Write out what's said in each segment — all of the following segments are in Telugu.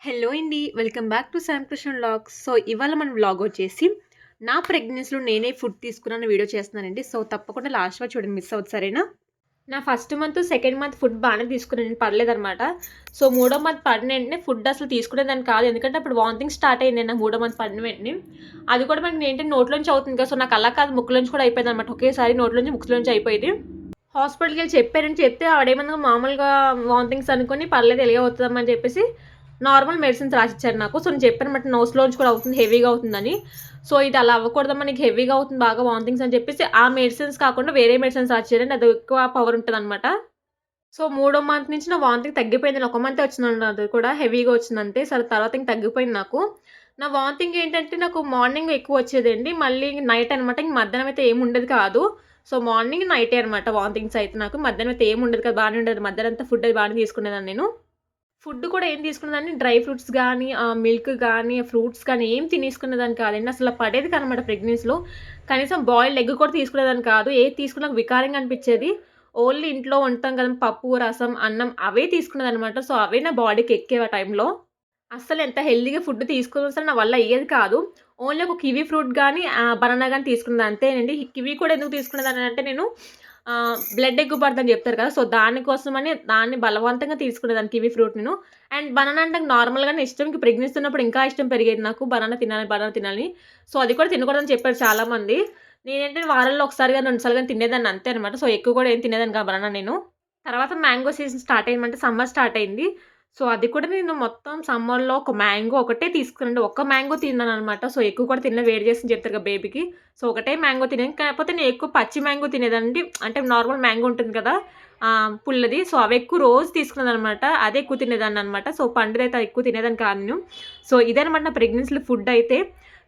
హలో అండి. Welcome back to Sam Krishna vlogs. So, ఇవాళ మన వ్లాగ్ వచ్చేసి నా ప్రెగ్నెన్సీలో నేనే ఫుడ్ తీసుకున్నాను వీడియో చేస్తున్నానండి. సో, తప్పకుండా లాస్ట్ వరకు చూడండి, మిస్ అవ్వద్దు సరేనా? నా first month, second month food బాగానే తీసుకున్నాను, పర్లేదనమాట. సో, మూడో మంత్ పడిన వెంటనే ఫుడ్ అసలు తీసుకునేదాన్ని కాదు. ఎందుకంటే అప్పుడు వామిటింగ్ స్టార్ట్ అయింది నాకు మూడో మంత్ పడిన వెంటనే. అది కూడా మనకి ఏంటంటే నోట్లోంచి అవుతుంది కదా! సో, నాకు అలా కాదు, ముక్కులోంచి కూడా అయిపోయిందనమాట. ఒకేసారి నోట్లోంచి ముక్కులోంచి అయిపోయేది. హాస్పిటల్‌కెళ్ళి చెప్పారని చెప్తే ఆవిడేమన్నా మామూలుగా వామిటింగ్స్ అనుకోని పర్లేదు ఎలాగో అవుతదమ్మా అని చెప్పేసి నార్మల్ మెడిసిన్స్ రాసిచ్చారు నాకు. సో, నేను చెప్పానన్నమాట నోస్‌లోంచి కూడా అవుతుంది, హెవీగా అవుతుందని. సో, ఇది అలా అవ్వకూడదమ్మా, నీకు హెవీగా అవుతుంది బాగా వామిటింగ్స్ అని చెప్పేసి ఆ మెడిసిన్స్ కాకుండా వేరే మెడిసిన్స్ రాసిచ్చారండి. అది ఎక్కువ పవర్ ఉంటదనమాట. సో, మూడో మంత్ నుంచి నా వామిటింగ్ తగ్గిపోయిందండి. ఒక మంతే వచ్చిందండి అది కూడా హెవీగా వచ్చిందంతే. సరే తర్వాత ఇంక తగ్గిపోయింది నాకు. నా వామిటింగ్ ఏంటంటే నాకు మార్నింగ్ ఎక్కువ వచ్చేదండి. మళ్ళీ నైట్ అనమాట. ఇంక మధ్యాహ్నం అయితే ఏమి ఉండేది కాదు. సో, మార్నింగ్, నైటే అనమాట వామిటింగ్స్ అయితే నాకు. మధ్యాహ్నం అయితే ఏమి ఉండేది కాదు. బాగానే ఉండేది. మధ్యాహ్నం అంతా ఫుడ్ అది బాగానే తీసుకునేదాన్ని నేను. ఫుడ్ కూడా ఏం తీసుకునేదాన్ని, డ్రై ఫ్రూట్స్ గానీ, మిల్క్ గానీ, ఫ్రూట్స్ కానీ ఏం తినేసుకునేదాన్ని కాదండి. అసల పడేది కాదనమాట ప్రెగ్నెన్సీలో. కనీసం బాయిల్డ్ ఎగ్ కూడా తీసుకునేదాన్ని కాదు. ఏది తీసుకున్నా నాకు వికారంగా అనిపిచ్చేది. ఓన్లీ ఇంట్లో వండుతాం కదా! పప్పు, రసం, అన్నం అవే తీసుకునేదనమాట. సో, అవే నా బాడీకి ఎక్కేవి ఆ టైంలో. అస్సలు ఎంత హెల్తీగా ఫుడ్ తీసుకున్నా సరే నా వల్ల అయ్యేది కాదు. ఓన్లీ ఒక కివి ఫ్రూట్ గానీ, బనానా గానీ తీసుకునేదాన్ని అంతేనండి. కివి కూడా ఎందుకు తీసుకునేదాన్నంటే నేను బ్లడ్ ఎక్కువ పడదని చెప్తారు కదా! సో, దానికోసమని దాన్ని బలవంతంగా తీసుకునేదాన్ని కివి ఫ్రూట్ నేను. అండ్ బనానా అంటే నాకు నార్మల్‌గానే ఇష్టం. ఇంక ప్రెగ్నెన్సీ ఉన్నప్పుడు ఇంకా ఇష్టం పెరిగేది నాకు. బనానా తినాలి, బనానా తినాలని. సో, అది కూడా తినకూడదని చెప్పారు చాలామంది. నేనేంటంటే వారంలో ఒకసారి గాని, 2 సార్లు గాని తినేదాన్ని అంతే అనమాట. సో, ఎక్కువ కూడా ఏం తినేదాన్ని కాదు బనానా నేను. తర్వాత మ్యాంగో సీజన్ స్టార్ట్ అయిందంటే సమ్మర్ స్టార్ట్ అయింది. సో, అది కూడా నేను మొత్తం సమ్మర్‌లో ఒక మ్యాంగో ఒకటే తీసుకున్నానండి. ఒక్క మ్యాంగో తిన్నాననమాట. సో, ఎక్కువ కూడా తినలే, వేడి చేసింది చెప్తారు కదా బేబీకి. సో, ఒకటే మ్యాంగో తినాను. కాకపోతే నేను ఎక్కువ పచ్చి మ్యాంగో తినేదానండి. అంటే నార్మల్ మ్యాంగో ఉంటుంది కదా! పుల్లది. సో, అవి ఎక్కువ రోజు తీసుకునేదాన్ననమాట. అదే ఎక్కువ తినేదాన్ననమాట. సో, పండుదైతే ఎక్కువ తినేదాన్ని కాదు నేను. సో, ఇదనమాట నా ప్రెగ్నెన్సీలో ఫుడ్ అయితే.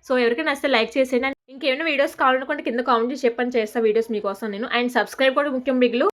సో, ఎవరికైనా నచ్చితే లైక్ చేసేయండి. అండ్ ఇంకేమైనా వీడియోస్ కావాలనుకుంటే కింద కామెంట్ చేసి చెప్పండి, చేస్తా వీడియోస్ మీకోసం నేను. అండ్ సబ్స్క్రైబ్ కూడా ముఖ్యం బిగ్లు.